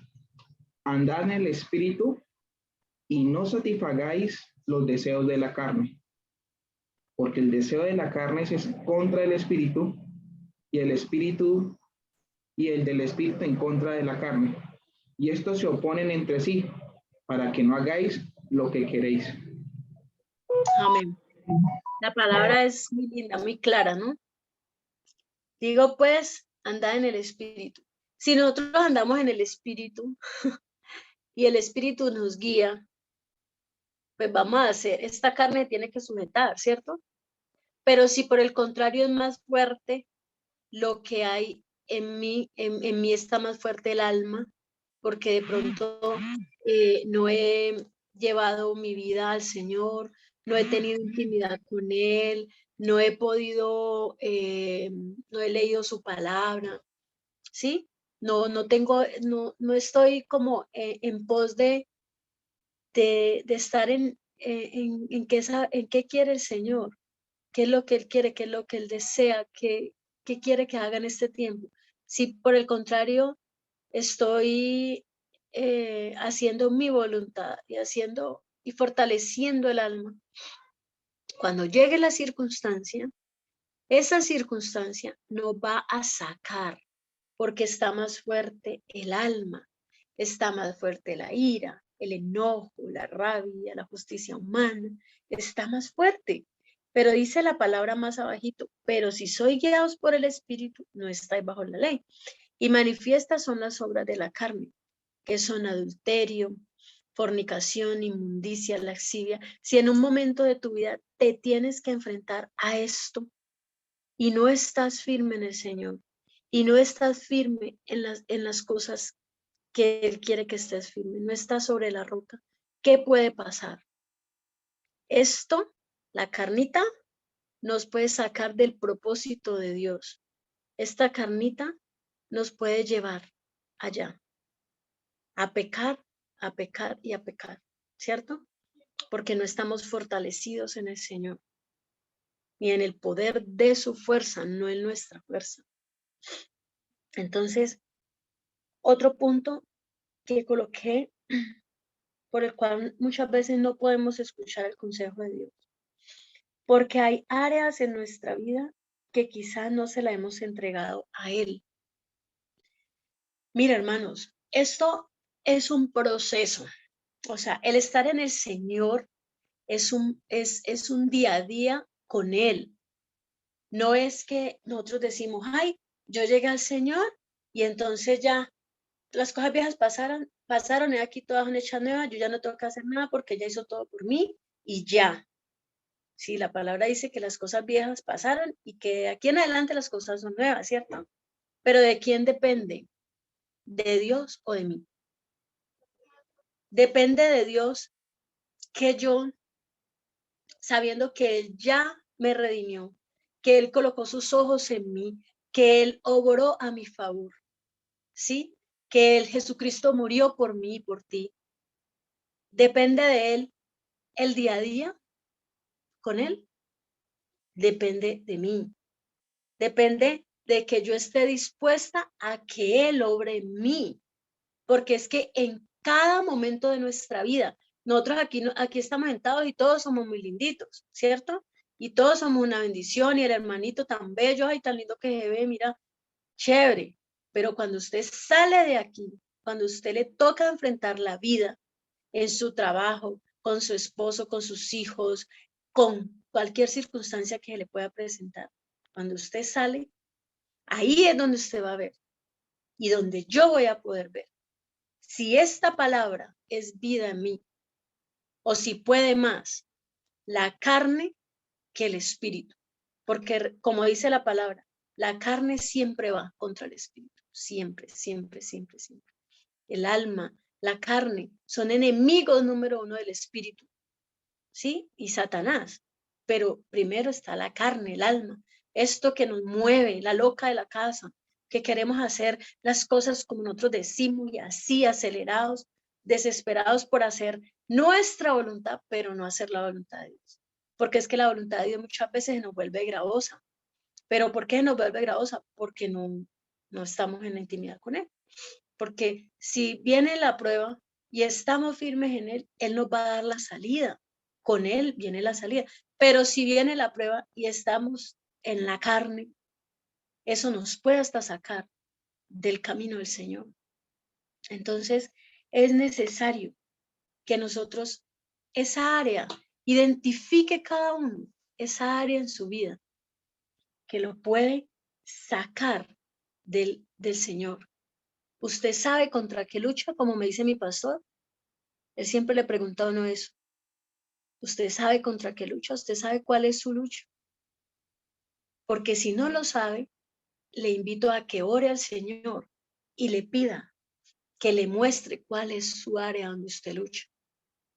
andad en el Espíritu y no satisfagáis los deseos de la carne, porque el deseo de la carne es contra el Espíritu y el Espíritu y el del Espíritu en contra de la carne. Y estos se oponen entre sí para que no hagáis lo que queréis. Amén. La palabra es muy linda, muy clara, ¿no? Digo pues, andad en el Espíritu. Si nosotros andamos en el Espíritu y el Espíritu nos guía, pues vamos a hacer, esta carne tiene que sujetar, ¿cierto? Pero si por el contrario es más fuerte lo que hay en mí está más fuerte el alma, porque de pronto no he llevado mi vida al Señor, no he tenido intimidad con Él, no he podido, no he leído su palabra, ¿sí? No estoy como en pos de estar en qué quiere el Señor, qué es lo que Él quiere, qué es lo que Él desea, qué quiere que haga en este tiempo. Si por el contrario estoy haciendo mi voluntad y fortaleciendo el alma, cuando llegue la circunstancia, esa circunstancia nos va a sacar porque está más fuerte el alma, está más fuerte la ira, el enojo, la rabia, la justicia humana, está más fuerte. Pero dice la palabra más abajito, pero si sois guiados por el Espíritu, no estáis bajo la ley. Y manifiestas son las obras de la carne, que son adulterio, fornicación, inmundicia, lascivia. Si en un momento de tu vida te tienes que enfrentar a esto y no estás firme en el Señor, y no estás firme en las cosas que Él quiere que estés firme, no estás sobre la roca, ¿qué puede pasar? Esto, la carnita, nos puede sacar del propósito de Dios. Esta carnita nos puede llevar allá, a pecar y a pecar, ¿cierto? Porque no estamos fortalecidos en el Señor, ni en el poder de su fuerza, no en nuestra fuerza. Entonces, otro punto que coloqué, por el cual muchas veces no podemos escuchar el consejo de Dios, porque hay áreas en nuestra vida que quizás no se la hemos entregado a Él. Mira, hermanos, esto es un proceso. O sea, el estar en el Señor es un día a día con Él. No es que nosotros decimos, ay, yo llegué al Señor y entonces ya las cosas viejas pasaron y aquí todas son hechas nuevas, yo ya no tengo que hacer nada porque ella hizo todo por mí y ya. Sí, la palabra dice que las cosas viejas pasaron y que de aquí en adelante las cosas son nuevas, ¿cierto? Pero ¿de quién depende? ¿De Dios o de mí? Depende de Dios que yo, sabiendo que Él ya me redimió, que Él colocó sus ojos en mí, que Él obró a mi favor, ¿sí? Que Él, Jesucristo, murió por mí y por ti. Depende de Él el día a día con Él. Depende de mí. Depende de que yo esté dispuesta a que Él obre en mí. Porque es que en cada momento de nuestra vida, nosotros aquí estamos sentados y todos somos muy linditos, ¿cierto? Y todos somos una bendición y el hermanito tan bello, ay, tan lindo que se ve, mira, chévere. Pero cuando usted sale de aquí, cuando usted le toca enfrentar la vida en su trabajo, con su esposo, con sus hijos, con cualquier circunstancia que se le pueda presentar, cuando usted sale, ahí es donde usted va a ver y donde yo voy a poder ver si esta palabra es vida en mí o si puede más la carne que el espíritu. Porque como dice la palabra, la carne siempre va contra el espíritu. Siempre, siempre, siempre, siempre. El alma, la carne, son enemigos número uno del espíritu. ¿Sí? Y Satanás. Pero primero está la carne, el alma. Esto que nos mueve, la loca de la casa, que queremos hacer las cosas como nosotros decimos y así acelerados, desesperados por hacer nuestra voluntad, pero no hacer la voluntad de Dios. Porque es que la voluntad de Dios muchas veces nos vuelve gravosa. ¿Pero por qué nos vuelve gravosa? Porque no estamos en la intimidad con Él. Porque si viene la prueba y estamos firmes en Él, Él nos va a dar la salida. Con Él viene la salida. Pero si viene la prueba y estamos en la carne, eso nos puede hasta sacar del camino del Señor. Entonces, es necesario que nosotros, esa área, identifique cada uno, esa área en su vida, que lo puede sacar del Señor. ¿Usted sabe contra qué lucha? Como me dice mi pastor, él siempre le pregunta a uno eso. ¿Usted sabe contra qué lucha? ¿Usted sabe cuál es su lucha? Porque si no lo sabe, le invito a que ore al Señor y le pida que le muestre cuál es su área donde usted lucha,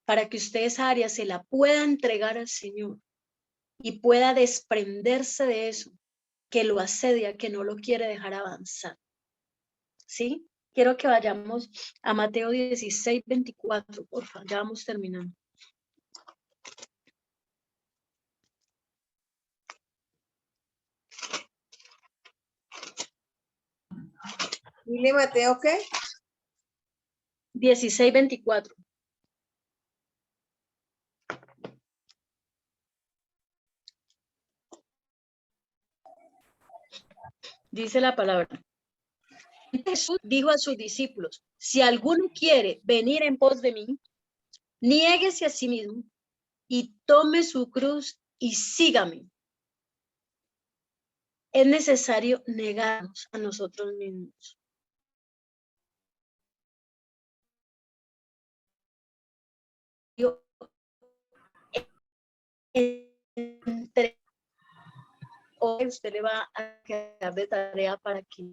para que usted esa área se la pueda entregar al Señor y pueda desprenderse de eso que lo asedia, que no lo quiere dejar avanzar. ¿Sí? Quiero que vayamos a Mateo 16, 24, por favor, ya vamos terminando. Dile Mateo, ¿qué? 16, 24. Dice la palabra. Jesús dijo a sus discípulos, si alguno quiere venir en pos de mí, niéguese a sí mismo y tome su cruz y sígame. Es necesario negarnos a nosotros mismos. Hoy usted le va a quedar de tarea para que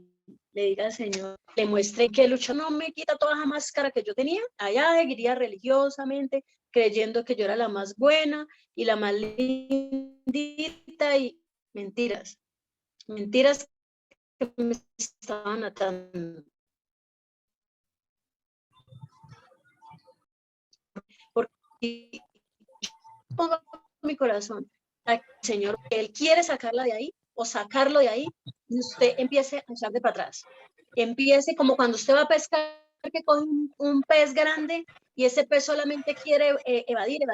le diga al Señor, le muestre que lucha no me quita toda esa máscara que yo tenía. Allá seguiría religiosamente, creyendo que yo era la más buena y la más lindita, y mentiras que me estaban atando. Porque pongo mi corazón al Señor, que Él quiere sacarla de ahí o sacarlo de ahí, y usted empiece a echar de para atrás. Empiece como cuando usted va a pescar, que coge un pez grande y ese pez solamente quiere evadir, y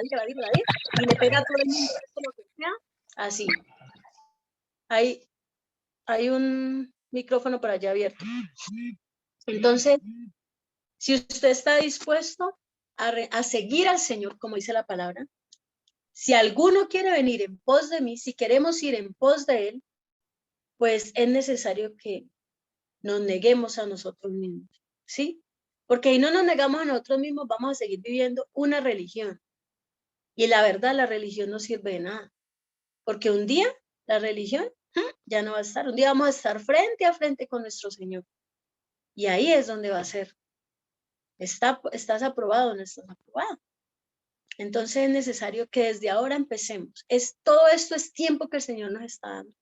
le pega a todo el mundo, lo que sea, así. Hay un micrófono por allá abierto. Entonces, si usted está dispuesto a seguir al Señor, como dice la palabra, si alguno quiere venir en pos de mí, si queremos ir en pos de Él, pues es necesario que nos neguemos a nosotros mismos, ¿sí? Porque si no nos negamos a nosotros mismos, vamos a seguir viviendo una religión. Y la verdad, la religión no sirve de nada. Porque un día la religión ya no va a estar. Un día vamos a estar frente a frente con nuestro Señor. Y ahí es donde va a ser. ¿Estás aprobado o no estás aprobado? Entonces es necesario que desde ahora empecemos. Todo esto es tiempo que el Señor nos está dando.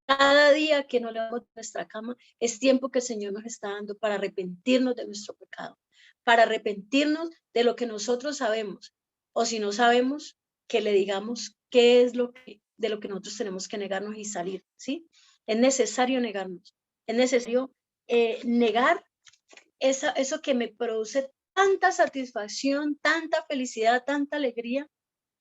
Cada día que no levantamos nuestra cama es tiempo que el Señor nos está dando para arrepentirnos de nuestro pecado, para arrepentirnos de lo que nosotros sabemos, o si no sabemos, que le digamos qué es de lo que nosotros tenemos que negarnos y salir, ¿sí? Es necesario negarnos, es necesario negar eso que me produce tanta satisfacción, tanta felicidad, tanta alegría,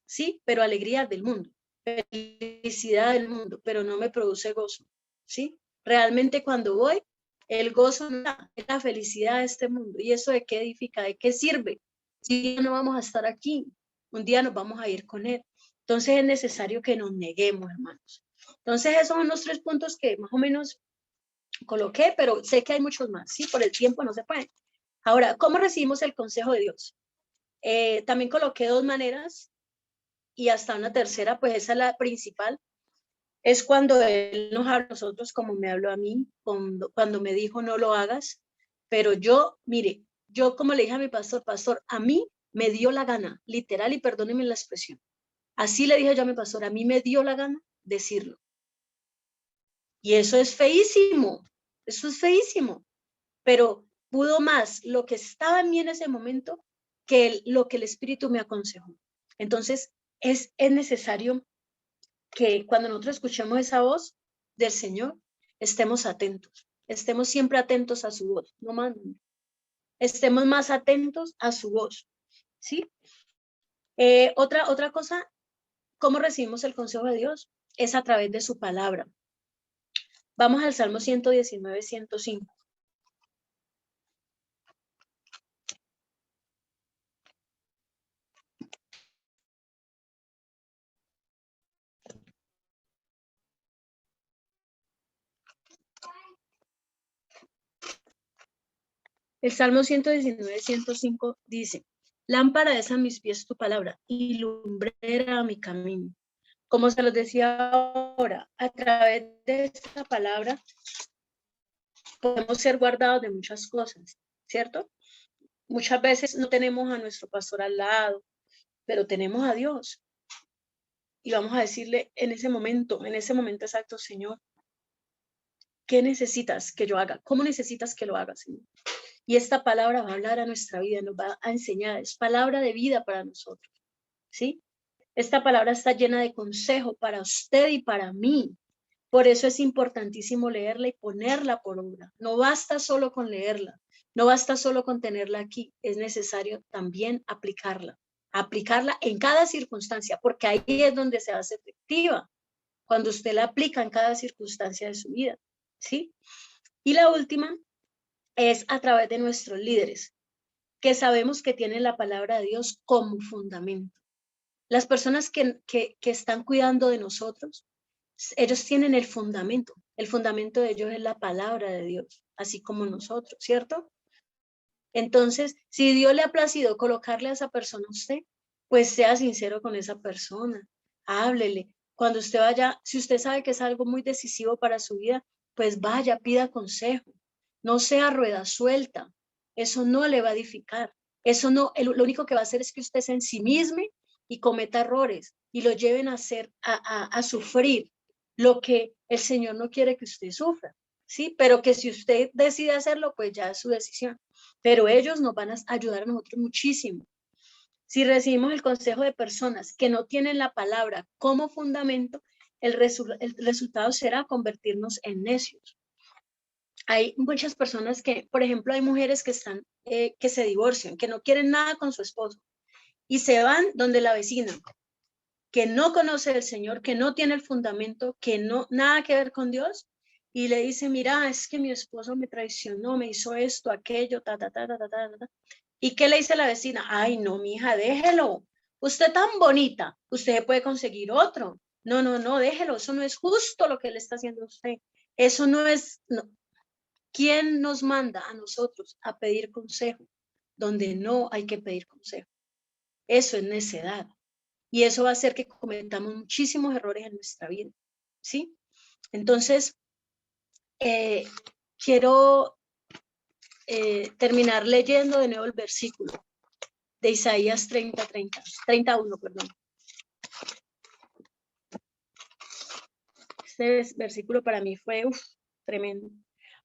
¿sí? Pero alegría del mundo. Felicidad del mundo, pero no me produce gozo, ¿sí? Realmente cuando voy, el gozo no es la felicidad de este mundo. ¿Y eso de qué edifica? ¿De qué sirve? Si no vamos a estar aquí, un día nos vamos a ir con Él. Entonces es necesario que nos neguemos, hermanos. Entonces esos son los 3 puntos que más o menos coloqué, pero sé que hay muchos más, ¿sí? Por el tiempo no se puede. Ahora, ¿cómo recibimos el consejo de Dios? También coloqué 2 maneras, y hasta una tercera, pues esa es la principal, es cuando Él nos habla a nosotros como me habló a mí, cuando me dijo no lo hagas, pero yo, mire, yo como le dije a mi pastor, a mí me dio la gana, literal, y perdónenme la expresión, así le dije yo a mi pastor, a mí me dio la gana decirlo. Y eso es feísimo, pero pudo más lo que estaba en mí en ese momento que lo que el Espíritu me aconsejó. Entonces, es necesario que cuando nosotros escuchemos esa voz del Señor, estemos atentos, estemos siempre atentos a su voz, no más, estemos más atentos a su voz, ¿sí? Otra cosa, ¿cómo recibimos el consejo de Dios? Es a través de su palabra. Vamos al Salmo 119, 105. El Salmo 119, 105 dice, lámpara es a mis pies tu palabra y lumbrera a mi camino. Como se los decía ahora, a través de esta palabra podemos ser guardados de muchas cosas, ¿cierto? Muchas veces no tenemos a nuestro pastor al lado, pero tenemos a Dios. Y vamos a decirle en ese momento exacto, Señor, ¿qué necesitas que yo haga? ¿Cómo necesitas que lo haga, Señor? Y esta palabra va a hablar a nuestra vida, nos va a enseñar, es palabra de vida para nosotros, ¿sí? Esta palabra está llena de consejo para usted y para mí. Por eso es importantísimo leerla y ponerla por obra. No basta solo con leerla, no basta solo con tenerla aquí, es necesario también aplicarla en cada circunstancia, porque ahí es donde se hace efectiva, cuando usted la aplica en cada circunstancia de su vida, ¿sí? Y la última es a través de nuestros líderes, que sabemos que tienen la palabra de Dios como fundamento. Las personas que están cuidando de nosotros, ellos tienen el fundamento de ellos es la palabra de Dios, así como nosotros, ¿cierto? Entonces, si Dios le ha placido colocarle a esa persona a usted, pues sea sincero con esa persona, háblele. Cuando usted vaya, si usted sabe que es algo muy decisivo para su vida, pues vaya, pida consejo. No sea rueda suelta, eso no le va a edificar. Eso no, lo único que va a hacer es que usted se ensimisme y cometa errores y lo lleven a hacer, a sufrir lo que el Señor no quiere que usted sufra, ¿sí? Pero que si usted decide hacerlo, pues ya es su decisión. Pero ellos nos van a ayudar a nosotros muchísimo. Si recibimos el consejo de personas que no tienen la palabra como fundamento, el resultado será convertirnos en necios. Hay muchas personas que, por ejemplo, hay mujeres que están, que se divorcian, que no quieren nada con su esposo y se van donde la vecina, que no conoce al Señor, que no tiene el fundamento, que no, nada que ver con Dios, y le dice, mira, es que mi esposo me traicionó, me hizo esto, aquello, ta, ta, ta, ta, ta, ta, ta. ¿Y qué le dice la vecina? Ay, no, mija, déjelo. Usted tan bonita, usted puede conseguir otro. No, no, no, déjelo, eso no es justo lo que le está haciendo a usted. Eso no es, no. ¿Quién nos manda a nosotros a pedir consejo donde no hay que pedir consejo? Eso es necedad. Y eso va a hacer que cometamos muchísimos errores en nuestra vida, ¿sí? Entonces, quiero terminar leyendo de nuevo el versículo de Isaías 31, perdón. Este versículo para mí fue tremendo.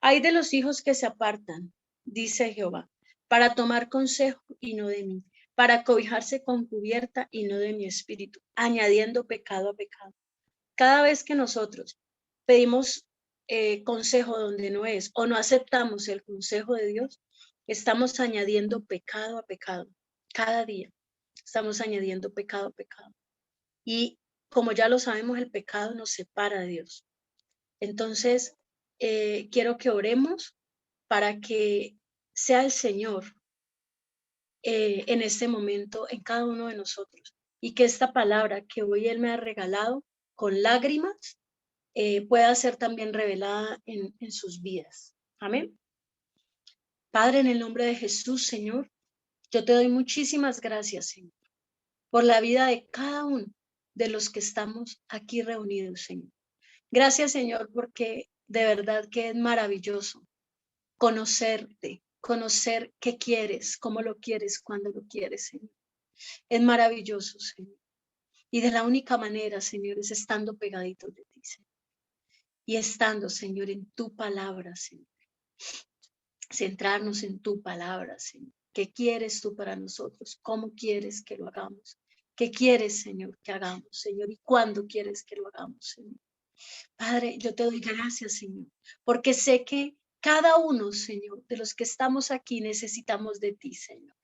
Hay de los hijos que se apartan, dice Jehová, para tomar consejo y no de mí, para cobijarse con cubierta y no de mi espíritu, añadiendo pecado a pecado. Cada vez que nosotros pedimos consejo donde no es o no aceptamos el consejo de Dios, estamos añadiendo pecado a pecado. Cada día estamos añadiendo pecado a pecado. Y como ya lo sabemos, el pecado nos separa de Dios. Entonces, quiero que oremos para que sea el Señor en este momento en cada uno de nosotros y que esta palabra que hoy Él me ha regalado con lágrimas pueda ser también revelada en sus vidas. Amén. Padre, en el nombre de Jesús, Señor, yo te doy muchísimas gracias, Señor, por la vida de cada uno de los que estamos aquí reunidos, Señor. Gracias, Señor, porque de verdad que es maravilloso conocerte, conocer qué quieres, cómo lo quieres, cuándo lo quieres, Señor. Es maravilloso, Señor. Y de la única manera, Señor, es estando pegaditos de ti, Señor. Y estando, Señor, en tu palabra, Señor. Centrarnos en tu palabra, Señor. ¿Qué quieres tú para nosotros? ¿Cómo quieres que lo hagamos? ¿Qué quieres, Señor, que hagamos, Señor? ¿Y cuándo quieres que lo hagamos, Señor? Padre, yo te doy gracias, Señor, porque sé que cada uno, Señor, de los que estamos aquí necesitamos de ti, Señor.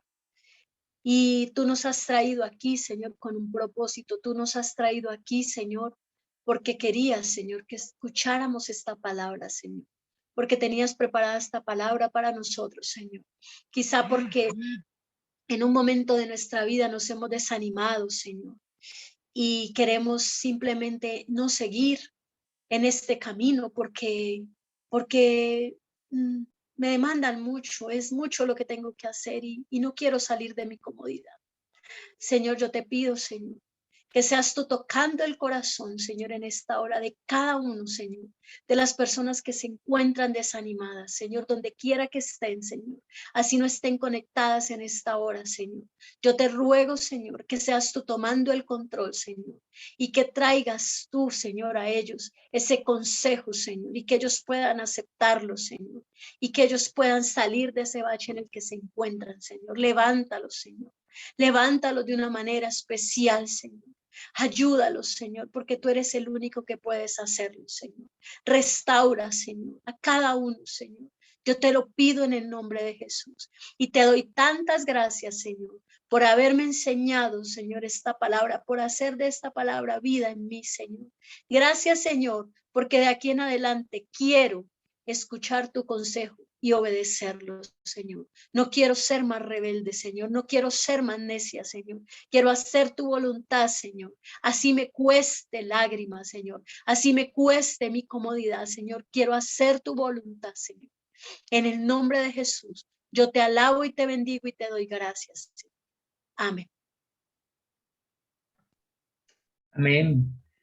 Y tú nos has traído aquí, Señor, con un propósito. Tú nos has traído aquí, Señor, porque querías, Señor, que escucháramos esta palabra, Señor. Porque tenías preparada esta palabra para nosotros, Señor. Quizá porque en un momento de nuestra vida nos hemos desanimado, Señor, y queremos simplemente no seguir en este camino porque me demandan mucho, es mucho lo que tengo que hacer y no quiero salir de mi comodidad. Señor, yo te pido, Señor, que seas tú tocando el corazón, Señor, en esta hora de cada uno, Señor, de las personas que se encuentran desanimadas, Señor, donde quiera que estén, Señor, así no estén conectadas en esta hora, Señor. Yo te ruego, Señor, que seas tú tomando el control, Señor, y que traigas tú, Señor, a ellos ese consejo, Señor, y que ellos puedan aceptarlo, Señor, y que ellos puedan salir de ese bache en el que se encuentran, Señor. Levántalos, Señor. Levántalos de una manera especial, Señor. Ayúdalos, Señor, porque tú eres el único que puedes hacerlo, Señor. Restaura, Señor, a cada uno, Señor. Yo te lo pido en el nombre de Jesús. Y te doy tantas gracias, Señor, por haberme enseñado, Señor, esta palabra, por hacer de esta palabra vida en mí, Señor. Gracias, Señor, porque de aquí en adelante quiero escuchar tu consejo y obedecerlo, Señor. No quiero ser más rebelde, Señor. No quiero ser más necia, Señor. Quiero hacer tu voluntad, Señor. Así me cueste lágrimas, Señor. Así me cueste mi comodidad, Señor. Quiero hacer tu voluntad, Señor. En el nombre de Jesús, yo te alabo y te bendigo y te doy gracias. Amén. Amén.